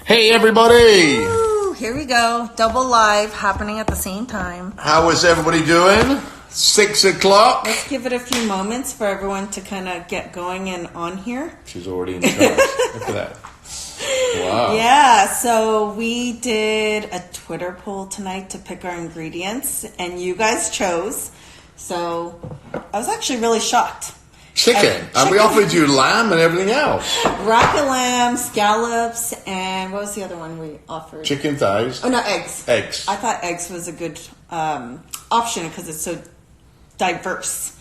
Hey everybody! Woo, here we go. Double live happening at the same time. How is everybody doing? 6 o'clock. Let's give it a few moments for everyone to kind of get going and on here. She's already in charge. Look at that. Wow. Yeah, so we did a Twitter poll tonight to pick our ingredients, and you guys chose. So I was actually really shocked. Chicken. And we offered you lamb and everything else. Rack of lamb, scallops, and what was the other one we offered? Chicken thighs. Oh, no, eggs. Eggs. I thought eggs was a good option because it's so diverse.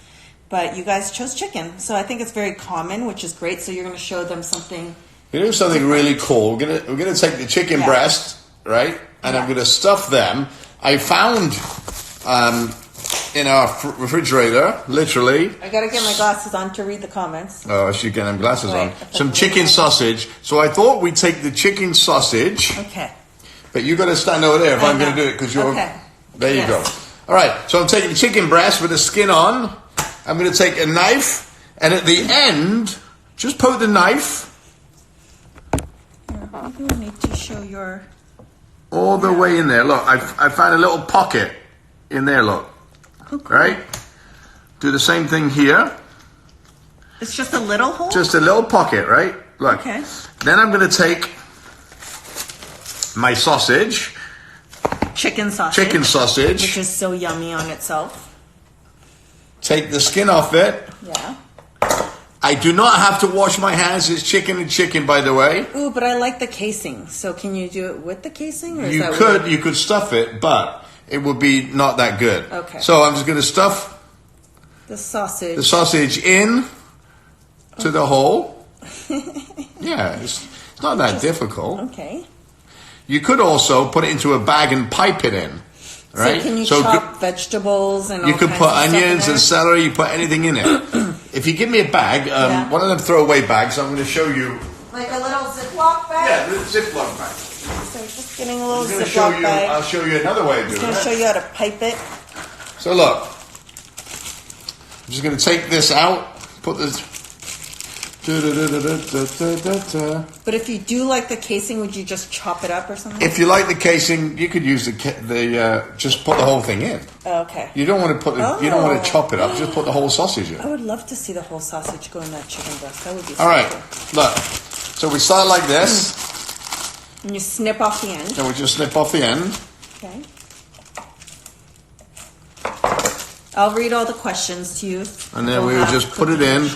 But you guys chose chicken. So I think it's very common, which is great. So you're going to show them something. We're doing something really cool. We're gonna take the chicken breast, right? And I'm going to stuff them. I found in our refrigerator, literally. I got to get my glasses on to read the comments. Oh, I should get them glasses on. Some chicken sausage. So I thought we'd take the chicken sausage. Okay. But you got to stand over there if I'm going to do it because you're. Okay. There you go. All right. So I'm taking the chicken breast with the skin on. I'm going to take a knife, and at the end, just poke the knife. You need to show your. All the way in there. Look, I found a little pocket in there. Look. Oh, cool. Right. Do the same thing here. It's just a little hole? Just a little pocket, right? Look. Okay. Then I'm going to take my sausage. Chicken sausage. Chicken sausage. Which is so yummy on itself. Take the skin off it. Yeah. I do not have to wash my hands. It's chicken and chicken, by the way. Ooh, but I like the casing. So can you do it with the casing? Or is You that could. weird? You could stuff it, but it would be not that good. Okay. So I'm just going to stuff the sausage in to the hole. Yeah, it's not that difficult. Okay. You could also put it into a bag and pipe it in. Right? So can you chop vegetables and all you could kinds put of stuff in onions there? and celery. You put anything in it. If you give me a bag, one of them throwaway bags, I'm going to show you. Like a little Ziploc bag? Yeah, the Ziploc bag. So just getting a little I'm gonna Ziploc bag. I'll show you another way of doing I'm going to it. show you how to pipe it. So look, I'm just going to take this out, put this. But if you do like the casing, would you just chop it up or something? If you like the casing, you could use just put the whole thing in. Oh, okay. You don't want to you don't want to chop it up. Just put the whole sausage in. I would love to see the whole sausage go in that chicken breast. That would be so All right, cool. look. So we start like this. And you snip off the end. And we just snip off the end. Okay. I'll read all the questions to you. And then we would just put it in,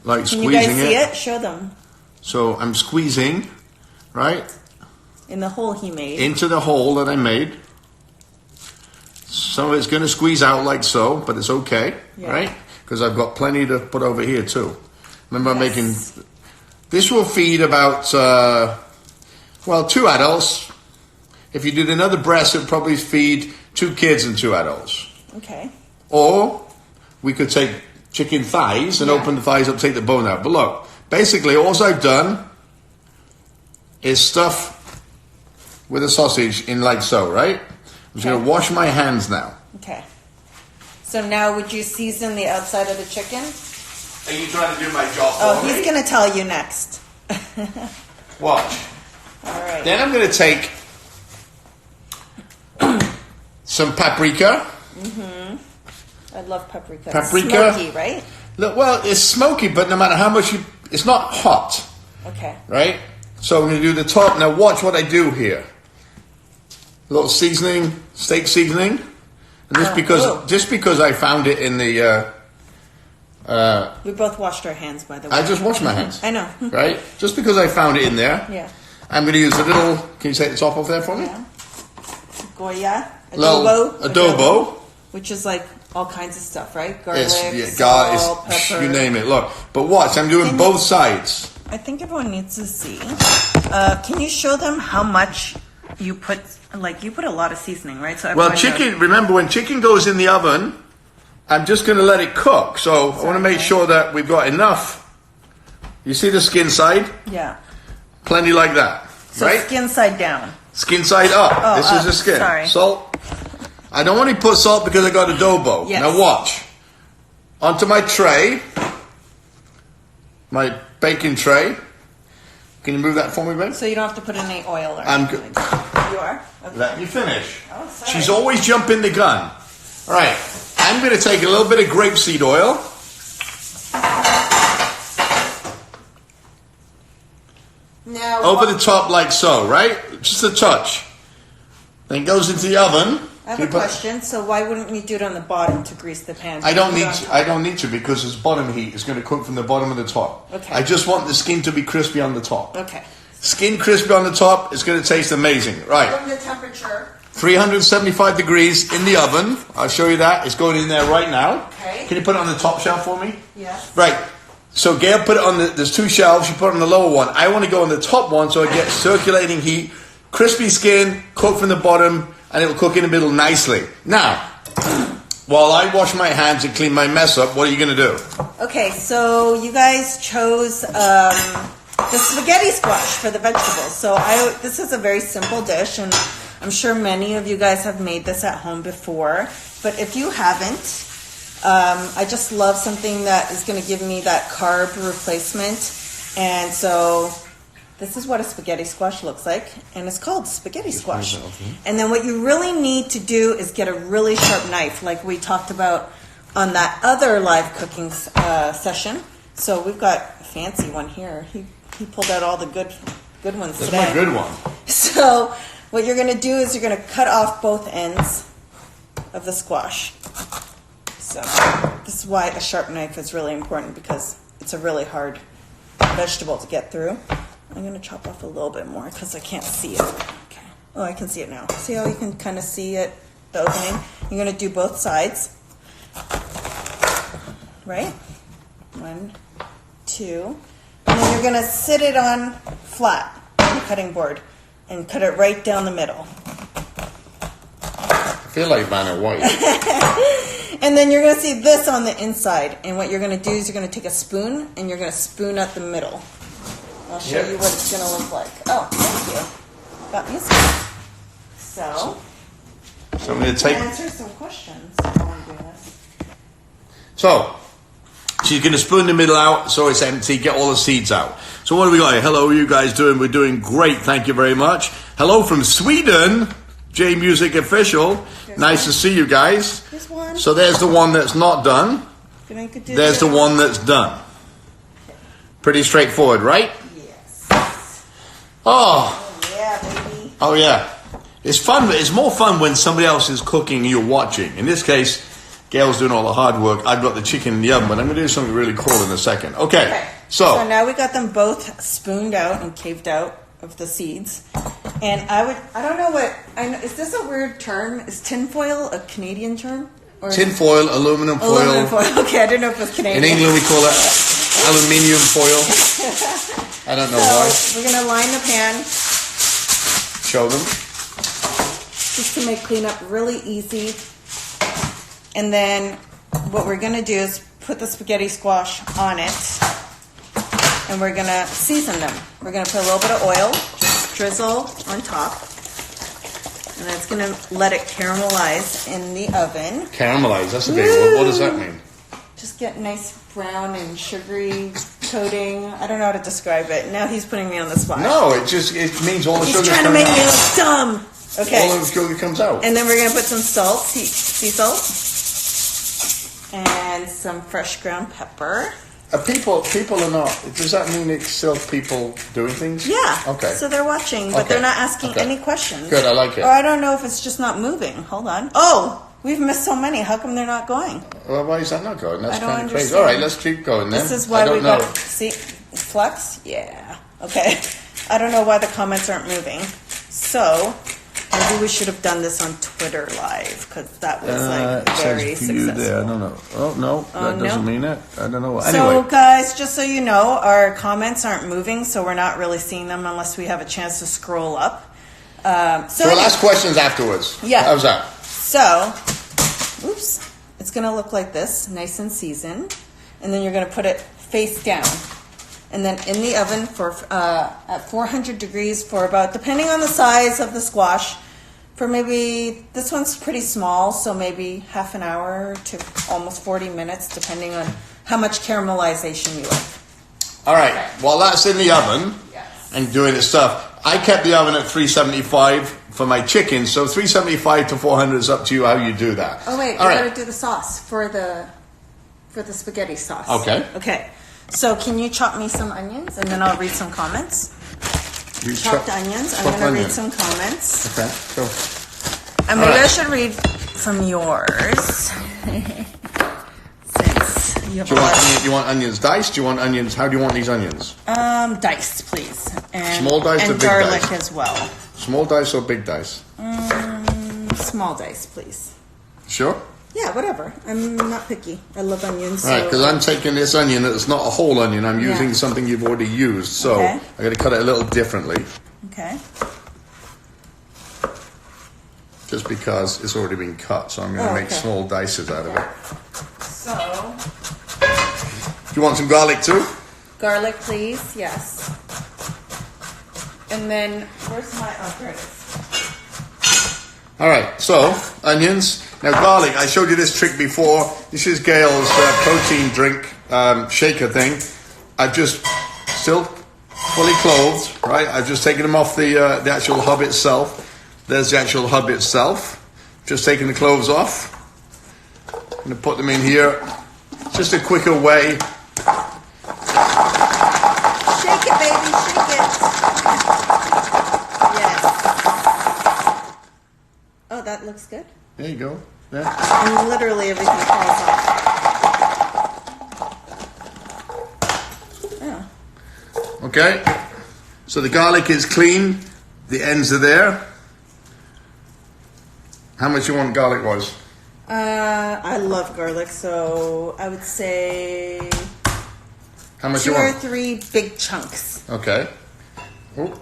like Can squeezing you guys see it? Show them. So I'm squeezing, right? In the hole he made. Into the hole that I made. So it's going to squeeze out like so, but it's okay, right? Because I've got plenty to put over here too. Remember, I'm making. This will feed about, 2 adults. If you did another breast, it would probably feed 2 kids and 2 adults. Okay. Or we could take chicken thighs and open the thighs up, take the bone out. But look, basically all I've done is stuff with the sausage in like so, right? I'm just going to wash my hands now. Okay. So now would you season the outside of the chicken? Are you trying to do my job Oh, he's going to tell you next. Watch. All right. Then I'm going to take some paprika. Mm-hmm. I love paprika. Paprika. It's smoky, right? Look, well, it's smoky, but no matter how much it's not hot. Okay. Right? So I'm going to do the top. Now watch what I do here. A little seasoning, steak seasoning. And just because I found it in the... we both washed our hands, by the way. I just washed my hands. I know. Right? Just because I found it in there. Yeah. I'm going to use a little... Can you take the top off there for me? Yeah. Goya. Adobo. Which is like all kinds of stuff, right? Garlic, salt, pepper. you name it. Look. But watch, I'm doing both sides. I think everyone needs to see. Can you show them how much you put? Like, you put a lot of seasoning, right? So well, chicken, remember, when chicken goes in the oven, I'm just going to let it cook. So I want to make sure that we've got enough. You see the skin side? Yeah. Plenty like that, so right? Skin side down. Skin side up. Oh, this is the skin. Sorry. Salt. I don't want to put salt because I got adobo. Yes. Now watch. Onto my tray, my baking tray. I'm Can you move that for me, babe? So you don't have to put in any oil or I'm anything. good. You are? Okay. Let me finish. Oh, sorry. She's always jumping the gun. All right. I'm going to take a little bit of grapeseed oil. Now, Over the top like so, right? Just a touch. Then it goes into the oven. I have a question. So why wouldn't you do it on the bottom to grease the pan? I don't need to because it's bottom heat. It's going to cook from the bottom and the top. Okay. I just want the skin to be crispy on the top. Okay. Skin crispy on the top. It's going to taste amazing. Right. From the temperature. 375 degrees in the oven. I'll show you that. It's going in there right now. Okay. Can you put it on the top shelf for me? Yes. Right. So Gail put it on there's two shelves. You put it on the lower one. I want to go on the top one so I get circulating heat, crispy skin, cook from the bottom, and it'll cook in the middle nicely. Now, while I wash my hands and clean my mess up, what are you going to do? Okay, so you guys chose the spaghetti squash for the vegetables. So this is a very simple dish, and I'm sure many of you guys have made this at home before. But if you haven't, I just love something that is going to give me that carb replacement. And so this is what a spaghetti squash looks like, and it's called spaghetti squash. And then what you really need to do is get a really sharp knife, like we talked about on that other live cooking session. So we've got a fancy one here. He pulled out all the good ones That's today. my good one. So what you're going to do is you're going to cut off both ends of the squash. So this is why a sharp knife is really important, because it's a really hard vegetable to get through. I'm going to chop off a little bit more because I can't see it. Okay. Oh, I can see it now. See how you can kind of see it, the opening? You're going to do both sides. Right? 1, 2. And then you're going to sit it on flat on the cutting board and cut it right down the middle. I feel like Vanna White. And then you're going to see this on the inside. And what you're going to do is you're going to take a spoon and you're going to spoon out the middle. I'll show you what it's going to look like. Oh, thank you. Got me a spoon. So I'm going to take... answer some questions while I'm doing this. So, she's going to spoon the middle out so it's empty, get all the seeds out. So what do we got here? Hello, how are you guys doing? We're doing great, thank you very much. Hello from Sweden, J Music Official. Nice to see you guys. Here's one. So there's the one that's not done. There's the one that's done. Pretty straightforward, right? Yes. Oh. Yeah, baby. Oh, yeah. It's fun. It's more fun when somebody else is cooking and you're watching. In this case, Gail's doing all the hard work. I've got the chicken in the oven, but I'm going to do something really cool in a second. Okay. So now we got them both spooned out and caved out of the seeds. And I don't know is this a weird term? Is tinfoil a Canadian term? Or tinfoil, aluminum foil. Aluminum foil. Okay, I didn't know if it was Canadian. In England, we call it aluminium foil. I don't know why. We're going to line the pan. Show them. Just to make cleanup really easy. And then what we're going to do is put the spaghetti squash on it. And we're going to season them. We're going to put a little bit of oil, just drizzle on top. And then it's going to let it caramelize in the oven. Caramelize, that's a big word. What does that mean? Just get nice brown and sugary coating. I don't know how to describe it. Now he's putting me on the spot. No, it means all the sugar He's trying to make me look dumb. Okay. All the sugar comes out. And then we're going to put some salt, sea salt, and some fresh ground pepper. People are not. Does that mean it's still people doing things? Yeah. Okay. So they're watching, but they're not asking any questions. Good, I like it. Or I don't know if it's just not moving. Hold on. Oh, we've missed so many. How come they're not going? Well, why is that not going? That's I don't kind of crazy. understand. All right, let's keep going then. This is why I don't we know. got see flux. Yeah. Okay. I don't know why the comments aren't moving. So maybe we should have done this on Twitter Live because that was very successful. There. I don't know. Oh no, that doesn't mean it. I don't know. So anyway, guys, just so you know, our comments aren't moving, so we're not really seeing them unless we have a chance to scroll up. So we'll ask questions afterwards. Yeah. How's that? So, oops, it's going to look like this, nice and seasoned, and then you're going to put it face down. And then in the oven for at 400 degrees for about, depending on the size of the squash, for maybe, this one's pretty small, so maybe half an hour to almost 40 minutes, depending on how much caramelization you like. All right. While that's in the oven, and doing its stuff. I kept the oven at 375 for my chicken, so 375 to 400 is up to you how you do that. Oh wait, we gotta do the sauce for the spaghetti sauce. Okay. Okay. So can you chop me some onions, and then I'll read some comments. Chopped onions. I'm gonna read some comments. Okay. So. And maybe I should read from yours. Since you want onions diced? Do you want onions? How do you want these onions? Diced, please. And, small dice or and big garlic dice? as well. Small dice or big dice? Small dice, please. Sure. Yeah, whatever. I'm not picky. I love onions. All right, because I'm taking this onion. It's not a whole onion. I'm using Yeah. something you've already used, so Okay. I got to cut it a little differently. Okay. Just because it's already been cut, so I'm going to make small dices out of it. So, Do you want some garlic too? garlic, please. Yes. And then, where's my? Oh, there it is. All right, so onions. Now garlic. I showed you this trick before. This is Gail's protein drink shaker thing. I've just still fully clothed, right? I've just taken them off the actual hub itself. There's the actual hub itself. Just taking the cloves off. I'm going to put them in here. Just a quicker way. Shake it, baby, shake it. Yes. Oh, that looks good. There you go. There. And literally everything falls off. Oh. Okay. So the garlic is clean. The ends are there. How much you want garlic was? I love garlic, so I would say How much 2 you or want? 3 big chunks. Okay. Oh.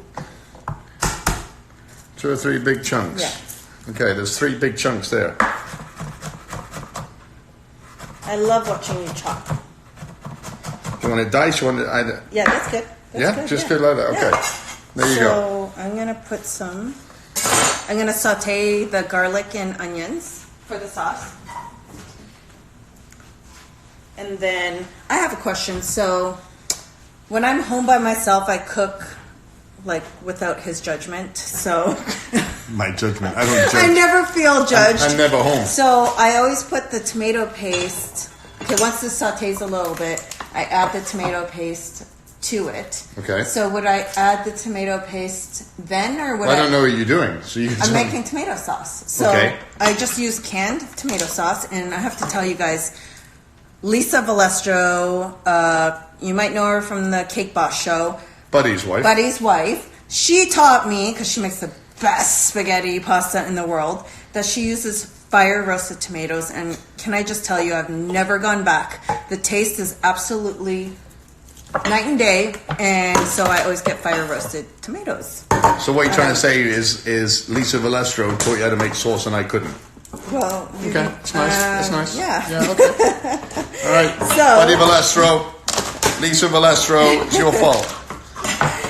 2 or 3 big chunks. Yeah. Okay, there's 3 big chunks there. I love watching you chop. You want it diced? You want it either? Yeah, that's good. That's Yeah, good, just good like that. Okay. Yeah. There you go. So I'm gonna put some. I'm gonna saute the garlic and onions for the sauce. And then I have a question. So when I'm home by myself, I cook like without his judgment. So My judgment. I don't judge. I never feel judged. I'm never home. So I always put the tomato paste. Okay, once this sautés a little bit, I add the tomato paste to it. Okay. So would I add the tomato paste then, or would Well, I don't know what you're doing. So you. I'm making tomato sauce. So Okay. I just use canned tomato sauce, and I have to tell you guys, Lisa Valestro, you might know her from the Cake Boss show, Buddy's wife. Buddy's wife. She taught me, because she makes the best spaghetti pasta in the world, that she uses fire roasted tomatoes. And can I just tell you, I've never gone back. The taste is absolutely night and day, and so I always get fire roasted tomatoes. So what you're trying to say is Lisa Valestro taught you how to make sauce and I couldn't. Well, Okay, it's nice. That's nice. Yeah. Okay. All right. So- Buddy Valestro, Lisa Valestro, it's your fault.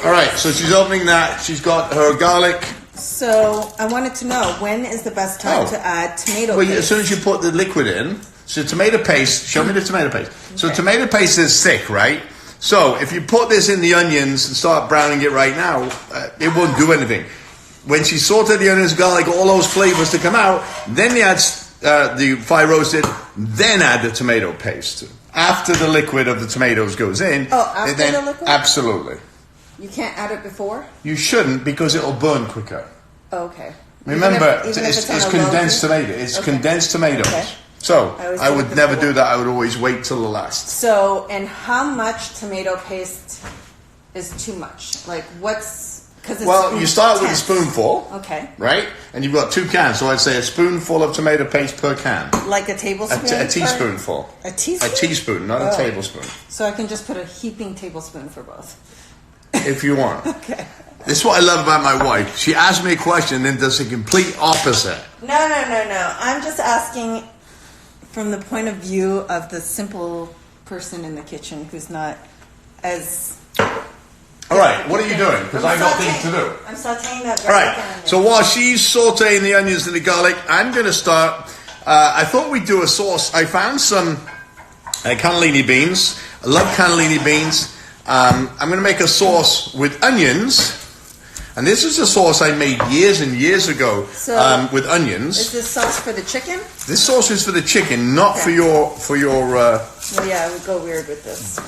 All right. So she's opening that. She's got her garlic. So I wanted to know, when is the best time to add tomato Well, paste? as soon as you put the liquid in, so tomato paste. Show me the tomato paste. So Okay. tomato paste is thick, right? So if you put this in the onions and start browning it right now, it won't do anything. When she sauteed the onions, garlic, all those flavors to come out, then you add the fire roasted, then add the tomato paste. After the liquid of the tomatoes goes in. Oh, after then, the liquid? Absolutely. You can't add it before? You shouldn't because it'll burn quicker. Oh, okay. Remember, Even if it's on a low condensed heat? tomato. It's Okay. condensed tomatoes. Okay. So I always I do would it never before. do that. I would always wait till the last. So, and how much tomato paste is too much? Like, what's... Cause it's Well, you start with a intense. spoonful. Okay. Right? And you've got 2 cans. So I'd say a spoonful of tomato paste per can. Like a tablespoon? A teaspoonful. A teaspoon? A teaspoon, not a tablespoon. So I can just put a heaping tablespoon for both. If you want. Okay. This is what I love about my wife. She asks me a question and then does the complete opposite. No. I'm just asking from the point of view of the simple person in the kitchen who's not as... All right, what are you doing? Because I've got things to do. I'm sauteing that All garlic right, and so while she's sauteing the onions and the garlic, I'm going to start. I thought we'd do a sauce. I found some cannellini beans. I love cannellini beans. I'm going to make a sauce with onions. And this is a sauce I made years and years ago with onions. Is this sauce for the chicken? This sauce is for the chicken, not for your. Well, yeah, it would go weird with this.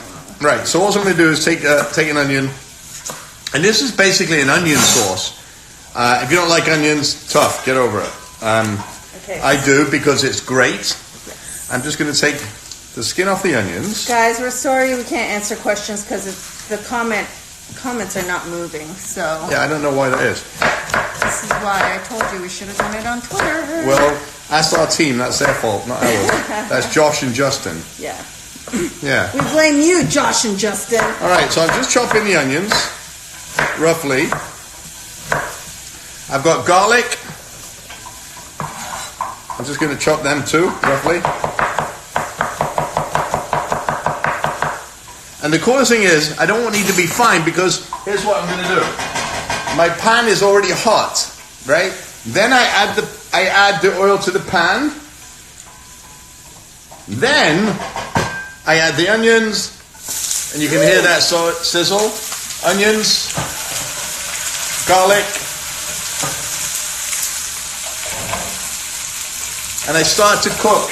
Right. So all I'm going to do is take an onion, and this is basically an onion sauce. If you don't like onions, tough. Get over it. Okay. I do because it's great. Yes. I'm just going to take the skin off the onions. Guys, we're sorry we can't answer questions because the comments are not moving. So Yeah, I don't know why that is. this is why I told you we should have done it on Twitter. Well, that's our team. That's their fault, not ours. That's Josh and Justin. Yeah. Yeah. We blame you, Josh and Justin. All right, so I'm just chopping the onions, roughly. I've got garlic. I'm just going to chop them too, roughly. And the coolest thing is, I don't need to be fine because here's what I'm going to do. My pan is already hot, right? Then I add the oil to the pan. Then I add the onions, and you can hear that sizzle. Onions, garlic, and I start to cook.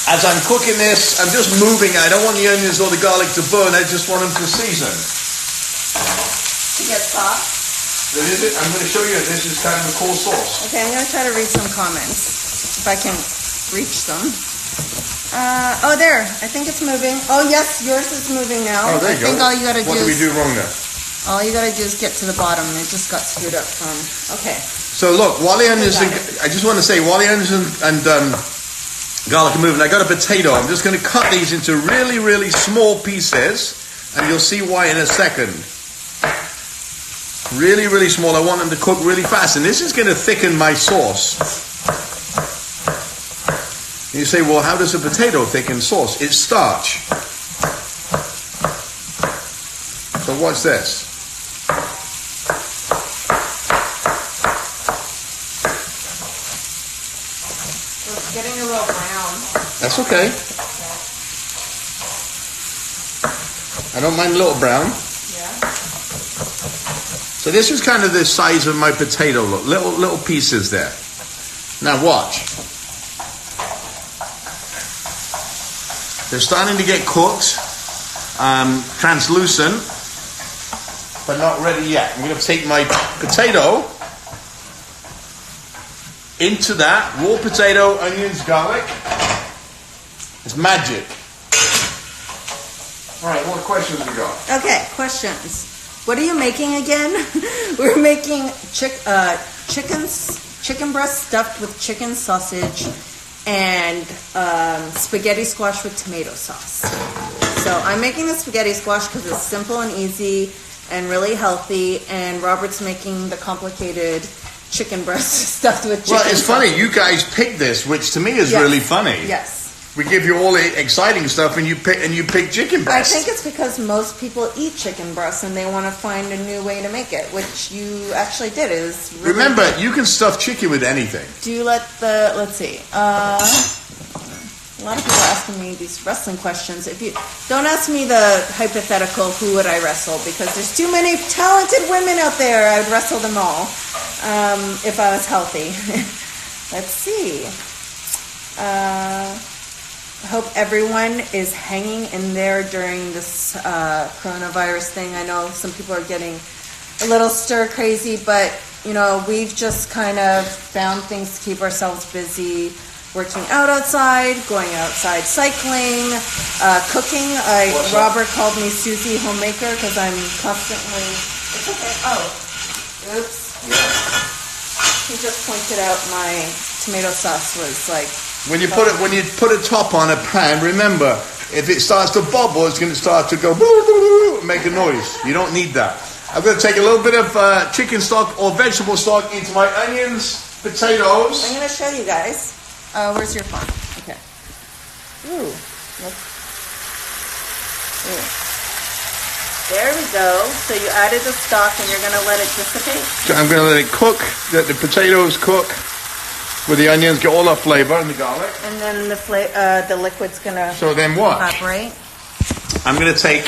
As I'm cooking this, I'm just moving. I don't want the onions or the garlic to burn. I just want them to season. To get soft. This is it. I'm going to show you. This is kind of a cool sauce. Okay, I'm going to try to read some comments if I can reach them. There. I think it's moving. Oh, yes, yours is moving now. Oh, there you go. I think all you got to do What did we do wrong there? All you got to do is get to the bottom. It just got screwed up from. Okay. So look, while the onions, I just want to say, while the onions and garlic are moving, I got a potato. I'm just going to cut these into really, really small pieces, and you'll see why in a second. Really, really small. I want them to cook really fast, and this is going to thicken my sauce. And you say, well, how does a potato thicken sauce? It's starch. So watch this. It's getting a little brown. That's okay. I don't mind a little brown. Yeah. So this is kind of the size of my potato, look, little pieces there. Now watch. They're starting to get cooked, translucent, but not ready yet. I'm going to take my potato into that, raw potato, onions, garlic. It's magic. All right, what questions we got? Okay, questions. What are you making again? We're making chicken breast stuffed with chicken sausage and spaghetti squash with tomato sauce. So I'm making the spaghetti squash because it's simple and easy and really healthy, and Robert's making the complicated chicken breast stuffed with chicken. Well, it's funny. You guys picked this, which to me is really funny. Yes. We give you all the exciting stuff, and you pick chicken breast. I think it's because most people eat chicken breast and they want to find a new way to make it, which you actually did. It was really Remember, good. you can stuff chicken with anything. Do you let's see. A lot of people are asking me these wrestling questions. If you don't ask me the hypothetical, who would I wrestle? Because there's too many talented women out there. I would wrestle them all if I was healthy. Let's see. I hope everyone is hanging in there during this coronavirus thing. I know some people are getting a little stir crazy, but you know, we've just kind of found things to keep ourselves busy. Working out outside, going outside cycling, cooking. Robert called me Susie Homemaker because I'm constantly. It's okay. Oh, oops. He just pointed out my tomato sauce was like. When you put a top on a pan, remember, if it starts to bubble, it's going to start to go make a noise. You don't need that. I'm going to take a little bit of chicken stock or vegetable stock into my onions, potatoes. I'm going to show you guys. Where's your phone? Okay. Ooh. Ooh. There we go. So you added the stock and you're going to let it dissipate? So I'm going to let it cook, let the potatoes cook. with the onions, get all that flavor and the garlic. And then the liquid's gonna So then what? evaporate. I'm going to take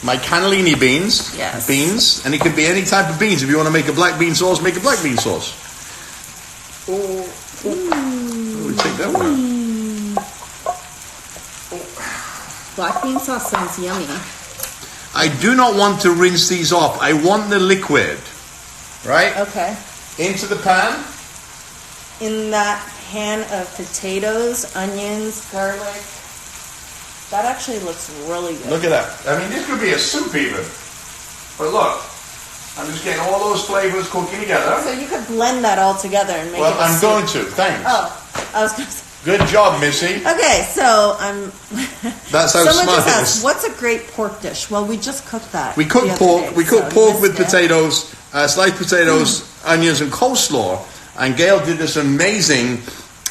my cannellini beans. Yes. Beans, and it could be any type of beans. If you want to make a black bean sauce, make a black bean sauce. Oh, we take that one out. Black bean sauce sounds yummy. I do not want to rinse these off. I want the liquid, right? Okay. Into the pan. In that pan of potatoes, onions, garlic. That actually looks really good. Look at that. I mean, this could be a soup even. But look, I'm just getting all those flavors cooking together. So you could blend that all together and make it a Well, I'm soup. going to. Thanks. Oh, I was going to say. Good job, Missy. Okay, so I'm... That's how Someone smart just it asked, is. what's a great pork dish? Well, we just cooked that. We cooked the other pork. day, We cooked so you pork with missed it. potatoes, sliced potatoes, onions, and coleslaw. And Gail did this amazing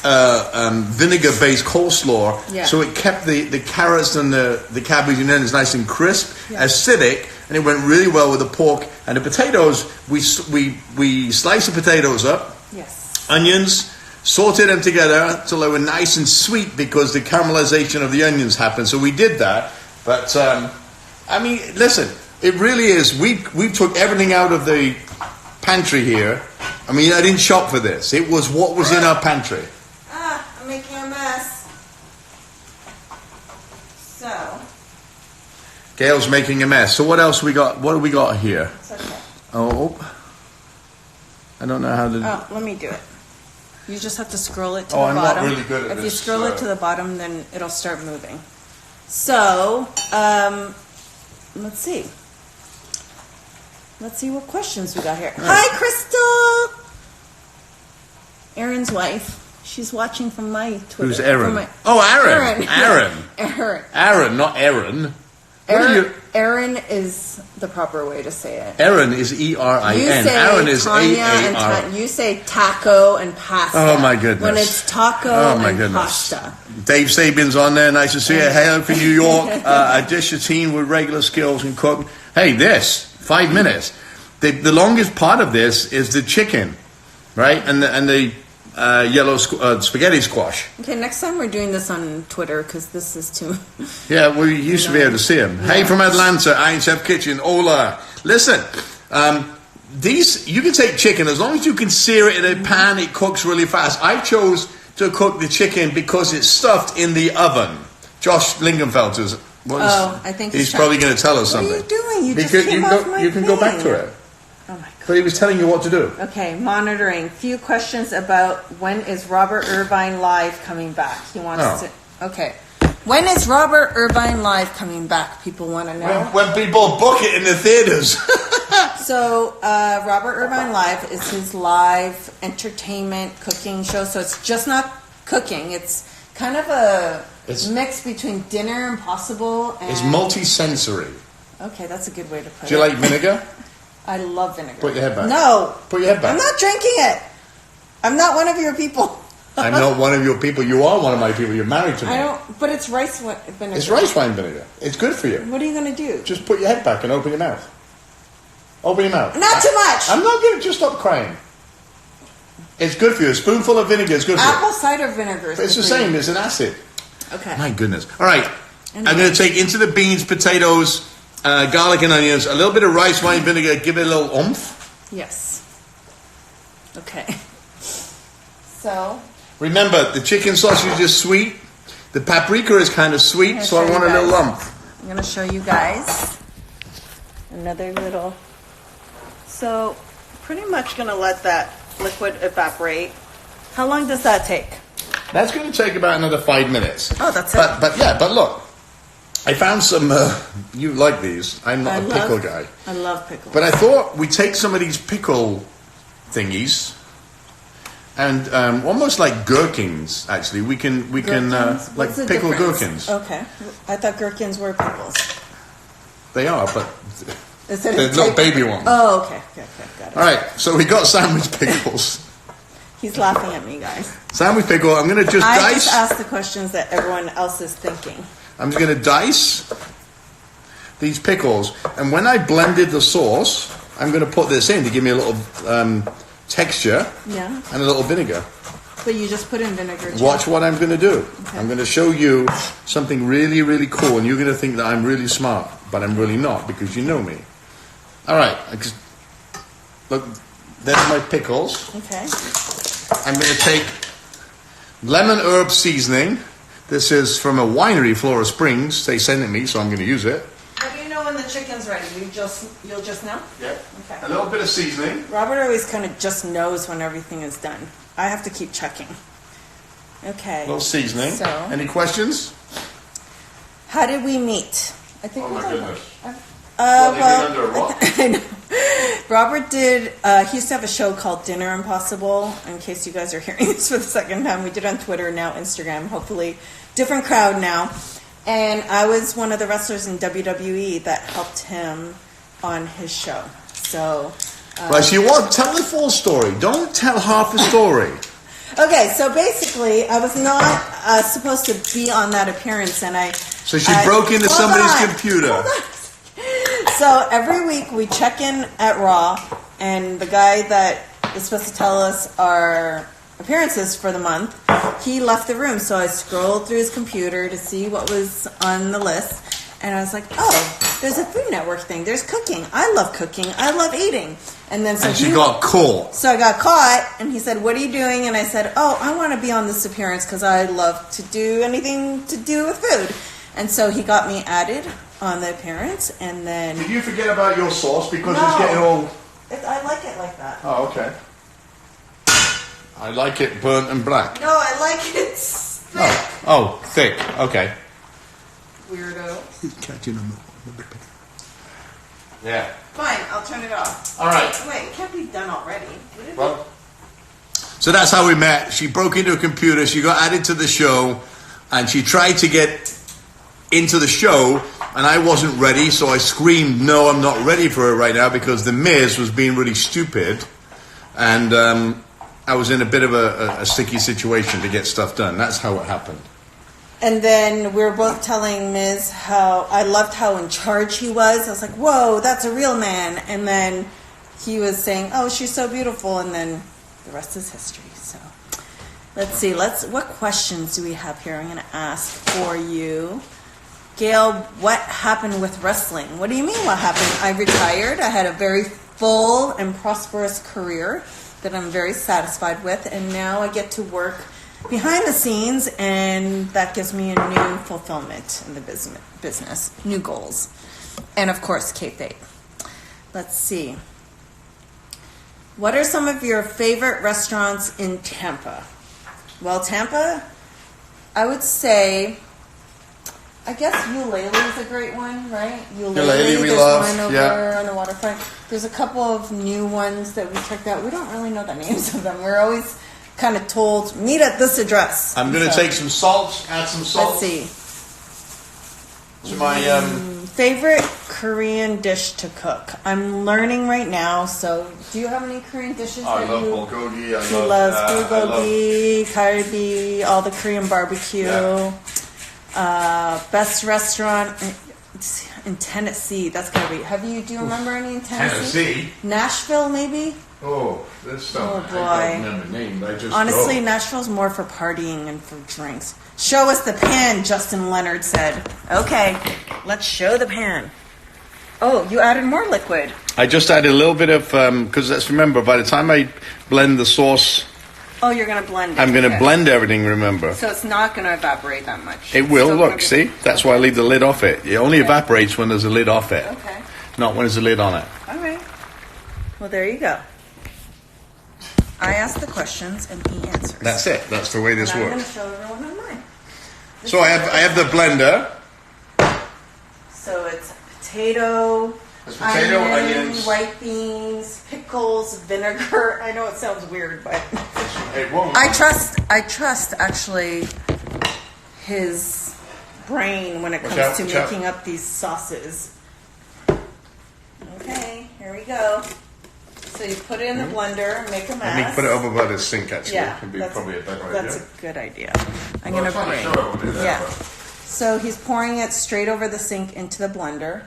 vinegar-based coleslaw. Yeah. So it kept the carrots and the cabbage and onions nice and crisp, acidic, and it went really well with the pork and the potatoes. We sliced the potatoes up, Yes. onions, sauteed them together till they were nice and sweet because the caramelization of the onions happened. So we did that. But I mean, listen, it really is. We took everything out of the pantry here. I mean, I didn't shop for this. It was what was in our pantry. I'm making a mess. So. Gail's making a mess. So what else we got? What do we got here? It's okay. Oh, I don't know how to. Oh, let me do it. You just have to scroll it to Oh, the I'm not bottom. really good at if this, you scroll it to the bottom, then it'll start moving. So, let's see. Let's see what questions we got here. Right. Hi, Crystal! Aaron's wife. She's watching from my Twitter. Who's Aaron? From Oh, Aaron. Aaron. Aaron. Aaron. Aaron, not Aaron. What are you? Aaron is the proper way to say it. Aaron is E-R-I-N. You say Aaron is Tanya and A-A-R. you say taco and pasta. Oh, my goodness. When it's taco Oh, my and goodness. pasta. Dave Sabian's on there. Nice to see you. Hello from New York. A dish a teen with regular skills and cook. Hey, this 5 minutes. The longest part of this is the chicken, right? And the yellow spaghetti squash. Okay, next time we're doing this on Twitter because this is too. Yeah, we used to be able to see him. Hey, from Atlanta, Iron Chef Kitchen. Hola. Listen, these you can take chicken as long as you can sear it in a pan. It cooks really fast. I chose to cook the chicken because it's stuffed in the oven. Josh Lingenfeld is. I think he's probably going to tell us something. What are you doing? You because just came off my you can go back thing. to it. Oh my god. But he was telling you what to do. Okay, monitoring. Few questions about when is Robert Irvine live coming back? He wants to. Okay. When is Robert Irvine live coming back? People want to know. When people book it in the theaters. So, Robert Irvine Live is his live entertainment cooking show. So it's just not cooking. It's kind of a mix between Dinner Impossible and... It's multi-sensory. Okay, that's a good way to put it. Do you like vinegar? I love vinegar. Put your head back. No. Put your head back. I'm not drinking it. I'm not one of your people. I'm not one of your people. You are one of my people. You're married to me. I don't... But it's rice vinegar. It's rice wine vinegar. It's good for you. What are you going to do? Just put your head back and open your mouth. Open your mouth. Not too much. I'm not going to... Just stop crying. It's good for you. A spoonful of vinegar is good for Apple you. cider vinegar is But it's the good for same. you. It's an acid. Okay. My goodness. All right. Anyway. I'm going to take into the beans, potatoes, garlic and onions, a little bit of rice wine vinegar, give it a little oomph. Yes. Okay. So... Remember, the chicken sausage is sweet. The paprika is kind of sweet, so I want a little lump. I'm going to show you guys another little... So, pretty much going to let that liquid evaporate. How long does that take? That's going to take about another 5 minutes. Oh, that's it. But look, I found some, you like these. I'm not a pickle guy. I love pickles. But I thought we'd take some of these pickle thingies and almost like gherkins, actually. We can Gherkins? like What's the pickled difference? gherkins. Okay. I thought gherkins were pickles. They are, but Is it they're a little type- baby ones. Oh, okay. Got it. All right, so we got sandwich pickles. He's laughing at me, guys. Sandwich pickle, I'm going to just I dice. just asked the questions that everyone else is thinking. I'm just going to dice these pickles. And when I blended the sauce, I'm going to put this in to give me a little texture Yeah. and a little vinegar. but you just put in vinegar. Too. Watch what I'm going to do. Okay. I'm going to show you something really, really cool, and you're going to think that I'm really smart, but I'm really not because you know me. All right. Look, there's my pickles. Okay. I'm going to take lemon herb seasoning. This is from a winery, Flora Springs. They sent it me, so I'm going to use it. How do you know when the chicken's ready? You'll just know? Yeah. Okay. A little bit of seasoning. Robert always kind of just knows when everything is done. I have to keep checking. Okay. A little seasoning. So, any questions? How did we meet? I think Oh my goodness. Well, under a rock? I know. Robert did, he used to have a show called Dinner Impossible. In case you guys are hearing this for the second time, we did on Twitter, now Instagram, hopefully. Different crowd now. And I was one of the wrestlers in WWE that helped him on his show. So. Right, so you want tell the full story. Don't tell half the story. Okay, so basically, I was not supposed to be on that appearance, and So she broke into somebody's computer. So every week we check in at Raw, and the guy that is supposed to tell us our appearances for the month, he left the room. So I scrolled through his computer to see what was on the list, and I was like, oh, there's a Food Network thing. There's cooking. I love cooking. I love eating. And then she got caught. So I got caught, and he said, what are you doing? And I said, oh, I want to be on this appearance because I love to do anything to do with food. And so he got me added on the appearance, and then... Did you forget about your sauce because No. it's getting all... I like it like that. Oh, okay. I like it burnt and black. No, I like it thick. Oh, thick. Okay. Weirdo. Catching them. Yeah. Fine, I'll turn it off. All right. Wait, it can't be done already. Well, so that's how we met. She broke into a computer. She got added to the show, and she tried to get into the show, and I wasn't ready, so I screamed, no, I'm not ready for it right now, because The Miz was being really stupid, and I was in a bit of a sticky situation to get stuff done. That's how it happened. And then we were both telling Miz how I loved how in charge he was. I was like, whoa, that's a real man. And then he was saying, oh, she's so beautiful, and then the rest is history. So let's see. What questions do we have here? I'm going to ask for you. Gail, what happened with wrestling? What do you mean what happened? I retired. I had a very full and prosperous career that I'm very satisfied with, and now I get to work behind the scenes, and that gives me a new fulfillment in the business, new goals, and of course, kayfabe. Let's see. What are some of your favorite restaurants in Tampa? Well, Tampa, I would say, I guess Eulalie is a great one, right? Eulalie, we there's love, one over yeah. on the waterfront. There's a couple of new ones that we checked out. We don't really know the names of them. We're always kind of told, meet at this address. I'm going to take some salt, add some salt. Let's see. To my Favorite Korean dish to cook. I'm learning right now. So, do you have any Korean dishes? I love bulgogi. He loves bulgogi, kalbi, all the Korean barbecue. Yeah. Best restaurant in Tennessee. That's gotta be. Do you remember any in Tennessee? Nashville, maybe. Oh, this stuff. Oh boy. I don't remember the name. I just Honestly, go. Nashville's more for partying and for drinks. Show us the pan, Justin Leonard said. Okay, let's show the pan. Oh, you added more liquid. I just added a little bit of because let's remember, by the time I blend the sauce, Oh, you're gonna blend it. I'm going to Okay. blend everything. Remember, So it's not gonna evaporate that much. it will. Still Look, gonna be- see, that's why I leave the lid off it. It only Okay. evaporates when there's a lid off it, Okay. not when there's a lid on it. All right. Well, there you go. I ask the questions and he answers. That's it. That's the way this And I'm going works. to show everyone on mine. So I have the blender. So it's potato, There's potato, onions. white beans, pickles, vinegar. I know it sounds weird, but It won't. I trust actually his brain when it comes out, to watch out. making up these sauces. Okay, here we go. So you put it in the blender, make a mess. Let me put it over by the sink. Actually, Yeah, it'd be that's, probably a better that's idea. a good idea. I'm Well, gonna trying to bring. show everybody that, Yeah. but- So he's pouring it straight over the sink into the blender,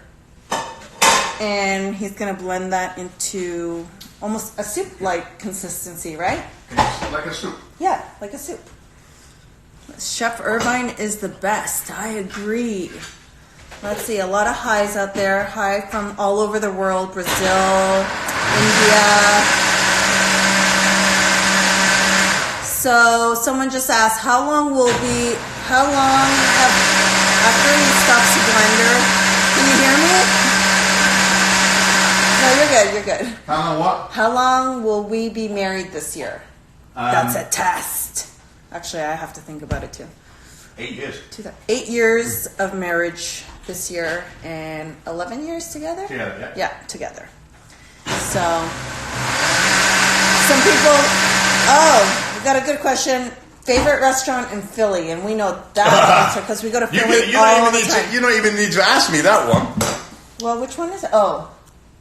and he's gonna blend that into almost a soup-like consistency, right? It's like a soup. Yeah, like a soup. Chef Irvine is the best. I agree. Let's see, a lot of highs out there. Hi from all over the world. Brazil, India. So someone just asked, how long after he stops the blender? Can you hear me? No, you're good. How long what? How long will we be married this year? That's a test. Actually, I have to think about it too. 8 years. 8 years of marriage this year and 11 years together? Together, yeah. Yeah, together. So, some people, we got a good question. Favorite restaurant in Philly? And we know that answer because we go to Philly all the time. You don't even need to ask me that one. Well, which one is it? Oh,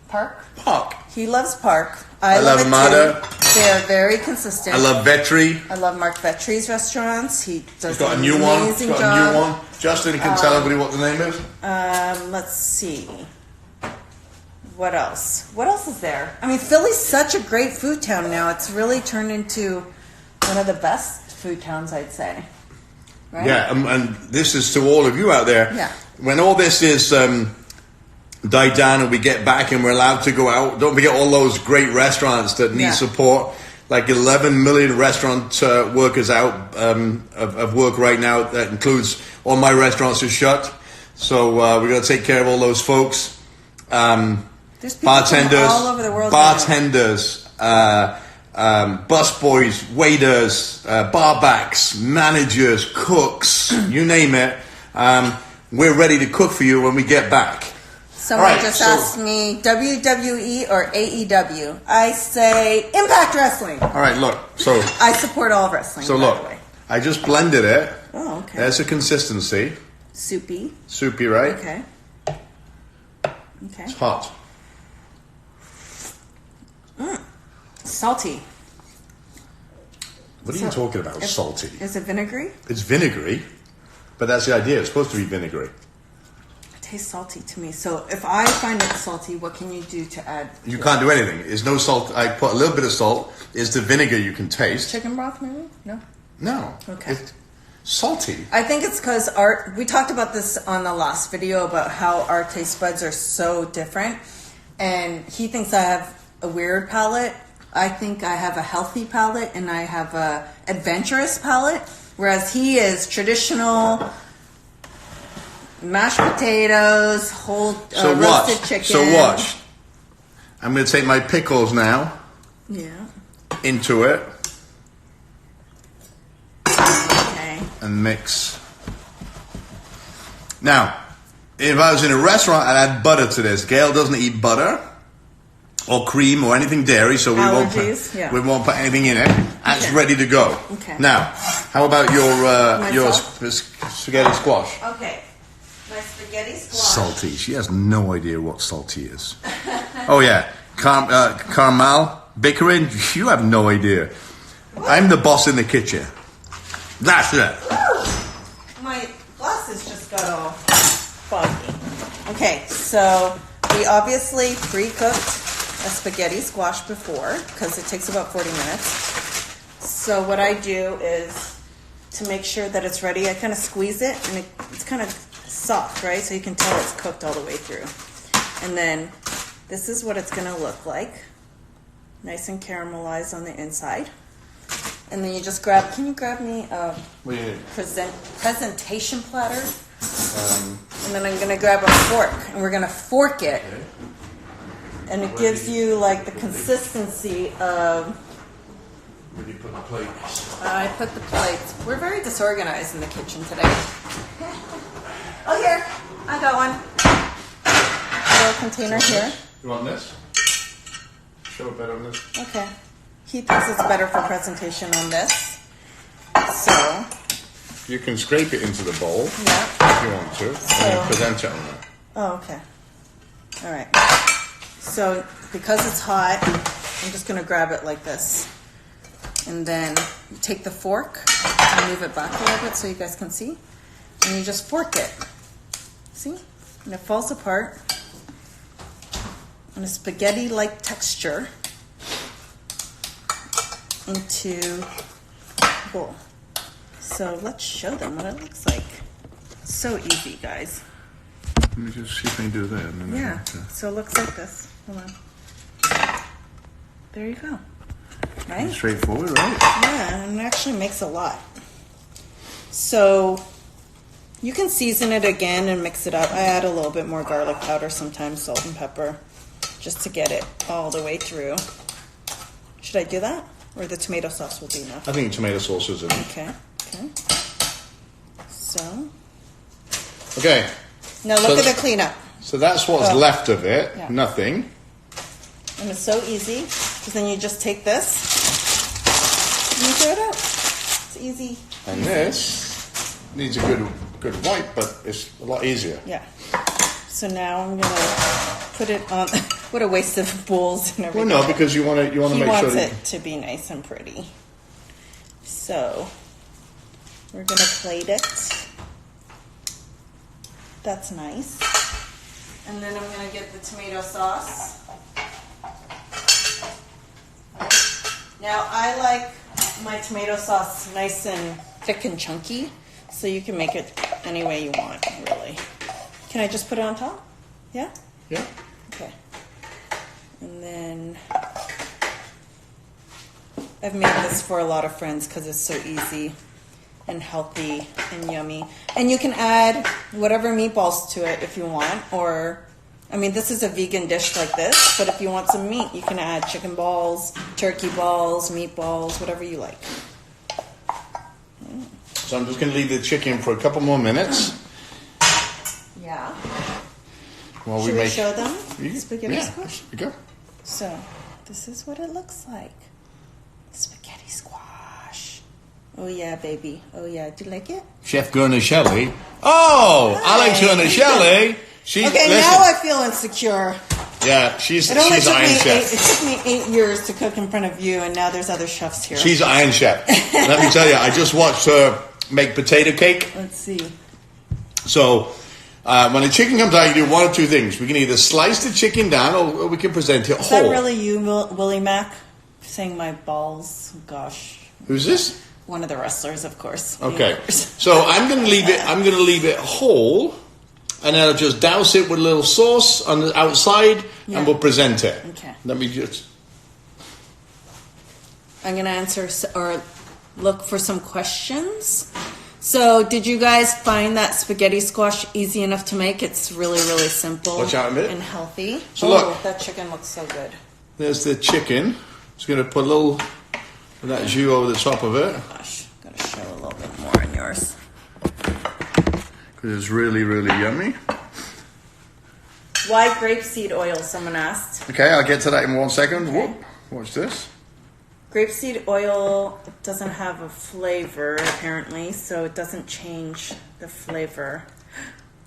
Park? Park. He loves Park. I love it Amada. too. They are very consistent. I love Vetri. I love Mark Vetri's restaurants. He's got a new one. amazing Got job. a new one. Justin can tell everybody what the name is. Let's see. What else? What else is there? I mean, Philly's such a great food town now. It's really turned into one of the best food towns, I'd say. Right? Yeah, and this is to all of you out there. Yeah. When all this is died down and we get back and we're allowed to go out, don't forget all those great restaurants that need support. Like 11 million restaurant workers out of work right now. That includes all my restaurants are shut. So we got to take care of all those folks. There's people Bartenders, from all over the world. Busboys, waiters, barbacks, managers, cooks, you name it. We're ready to cook for you when we get back. Someone asked me WWE or AEW. I say Impact Wrestling. All right, look. So I support all wrestling. So by look, the way. I just blended it. Oh, okay. There's a consistency. Soupy. Soupy, right? Okay. Okay. It's hot. Salty. What are you talking about? Salty. Is it vinegary? It's vinegary, but that's the idea. It's supposed to be vinegary. It tastes salty to me. So if I find it salty, what can you do to add? You can't do anything. There's no salt. I put a little bit of salt. It's the vinegar you can taste. Chicken broth, maybe? No. No. Okay. It's salty. I think it's because we talked about this on the last video about how our taste buds are so different. And he thinks I have a weird palate. I think I have a healthy palate and I have a adventurous palate. Whereas he is traditional, mashed potatoes, whole roasted chicken. So watch. I'm going to take my pickles now. Yeah. Into it. Okay. And mix. Now, if I was in a restaurant, I'd add butter to this. Gail doesn't eat butter or cream or anything dairy, so we won't put anything in it. That's ready to go. Okay. Now, how about your spaghetti squash? Okay. My spaghetti squash. Salty. She has no idea what salty is. Oh yeah, caramel bickering. You have no idea. I'm the boss in the kitchen. That's it. My glasses just got all foggy. Okay, so we obviously pre-cooked a spaghetti squash before because it takes about 40 minutes. So what I do is to make sure that it's ready, I kind of squeeze it and it's kind of soft, right? So you can tell it's cooked all the way through. And then this is what it's going to look like. Nice and caramelized on the inside. And then you just can you grab me a presentation platter? And then I'm going to grab a fork and we're going to fork it. Okay. And it gives you like the consistency of... Where do you put the plates? I put the plates. We're very disorganized in the kitchen today. Oh, here. I got one. A little container here. You want this? Show it better on this. Okay. He thinks it's better for presentation on this. So... You can scrape it into the bowl if you want to, and then present it on that. Oh, okay. All right. So, because it's hot, I'm just going to grab it like this. And then you take the fork and move it back a little bit so you guys can see. And you just fork it. See? And it falls apart. And a spaghetti-like texture into Cool. So let's show them what it looks like. So easy, guys. Let me just see if I can do that. And then Yeah. So it looks like this. Hold on. There you go. Right? Straightforward, right? Yeah, and it actually makes a lot. So you can season it again and mix it up. I add a little bit more garlic powder sometimes, salt and pepper, just to get it all the way through. Should I do that? Or the tomato sauce will be enough? I think tomato sauce is enough. Okay. So. Okay. Now look at the cleanup. So that's what's left of it. Yeah. Nothing. And it's so easy, because then you just take this and you throw it out. It's easy. And this needs a good wipe, but it's a lot easier. Yeah. So now I'm gonna put it on. What a waste of bowls and everything. Well, no, because you want to make sure. He wants it to be nice and pretty. So we're gonna plate it. That's nice. And then I'm gonna get the tomato sauce. Now I like my tomato sauce nice and thick and chunky, so you can make it any way you want, really. Can I just put it on top? Yeah? Yeah. Okay. And then I've made this for a lot of friends because it's so easy and healthy and yummy. And you can add whatever meatballs to it if you want, or I mean, this is a vegan dish like this, but if you want some meat, you can add chicken balls, turkey balls, meatballs, whatever you like. So I'm just going to leave the chicken for a couple more minutes. Yeah. While Should we make show them You- spaghetti yeah, squash? there you go. So, this is what it looks like. Spaghetti squash. Oh yeah, baby. Oh yeah. Do you like it? Chef Gurner Shelley. Oh, Alex Gurner Shelley. She, Okay, listen, now I feel insecure. Yeah, she's It only Iron Chef. It took me 8 years to cook in front of you, and now there's other chefs here. She's Iron Chef. Let me tell you, I just watched her make potato cake. Let's see. So when the chicken comes out, you do one of two things. We can either slice the chicken down, or we can present it Is whole. that really you, Willie Mack, saying my balls? Gosh. Who's this? One of the wrestlers, of course. Okay. Of course. So I'm going to leave it. I'm going to leave it whole, and then I'll just douse it with a little sauce on the outside, Yeah. and we'll present it. Okay. Let me just. I'm going to answer or look for some questions. So, did you guys find that spaghetti squash easy enough to make? It's really, really simple. Watch out a minute. And healthy. So look. That chicken looks so good. There's the chicken. Just going to put a little of that jus over the top of it Gosh, gotta show a little bit more on yours. because it's really, really yummy. Why grapeseed oil? Someone asked. Okay, I'll get to that in 1 second. Okay. Whoop. Watch this. Grapeseed oil doesn't have a flavor apparently, so it doesn't change the flavor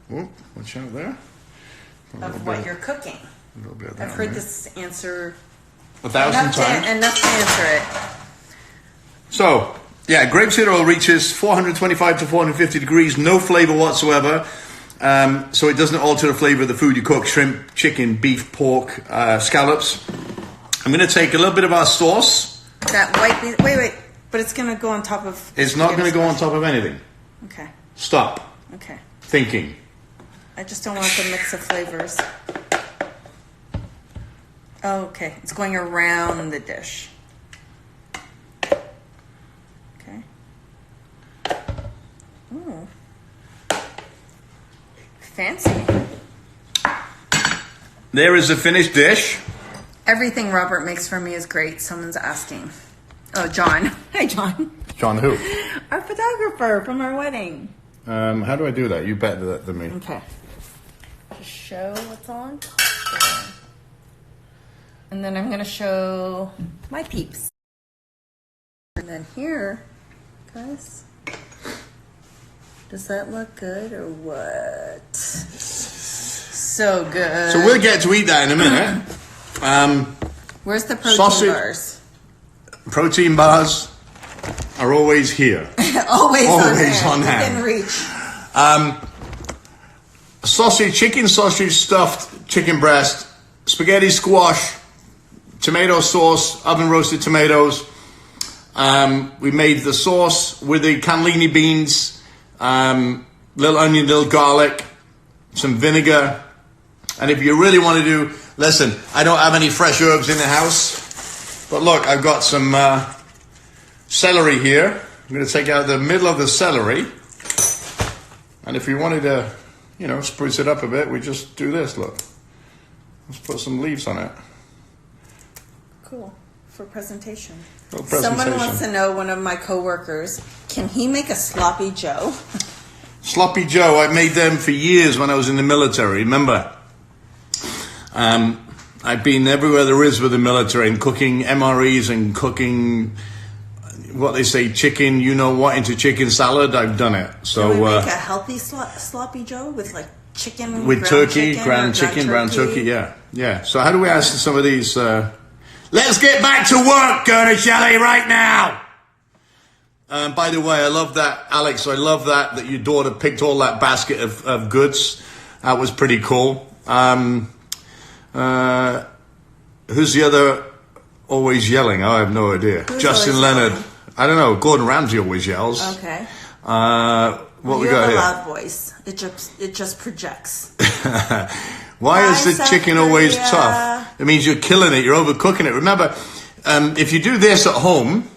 Whoop. Watch out there. of what you're cooking. A little bit of that I've on heard there. this answer 1,000 times. enough to answer it. So, yeah, grapeseed oil reaches 425 to 450 degrees, no flavor whatsoever. So it doesn't alter the flavor of the food you cook: shrimp, chicken, beef, pork, scallops. I'm going to take a little bit of our sauce. That white bean. Wait. But it's gonna go on top of. It's not going to go on top of anything. Okay. Stop Okay. thinking. I just don't want the mix of flavors. Oh, okay. It's going around the dish. Okay. Ooh. Fancy. There is the finished dish. Everything Robert makes for me is great. Someone's asking. Oh, John. Hi, John. John who? Our photographer from our wedding. How do I do that? You better that than me. Okay. Just show what's on top there. And then I'm going to show my peeps. And then here, guys, does that look good or what? So good. So we'll get to eat that in a minute. Where's the protein sausage- bars? Protein bars are always here. Always Always on on hand. Within reach. Sausage, chicken sausage, stuffed chicken breast, spaghetti squash, tomato sauce, oven roasted tomatoes, We made the sauce with the cannellini beans, little onion, little garlic, some vinegar. And if you really want to do, listen, I don't have any fresh herbs in the house, but look, I've got some celery here. I'm going to take out the middle of the celery. And if you wanted to, you know, spruce it up a bit, we just do this, look. Let's put some leaves on it. Cool. For presentation. Presentation. Someone wants to know, one of my coworkers, can he make a sloppy Joe? Sloppy Joe, I made them for years when I was in the military, remember? I've been everywhere there is with the military and cooking MREs and cooking what they say, chicken, you know what, into chicken salad. I've done it. So can we make a healthy sloppy Joe with like chicken, with turkey, ground turkey, yeah. So how do we answer some of these? Let's get back to work, Gerda Shelley, right now. By the way, I love that, Alex. I love that your daughter picked all that basket of goods. That was pretty cool. Who's the other always yelling? I have no idea. Who's Justin Leonard. Yelling? I don't know. Gordon Ramsay always yells. Okay. What we you got have here? a loud voice. It just projects. Why is the chicken always tough? It means you're killing it. You're overcooking it. Remember, if you do this at home,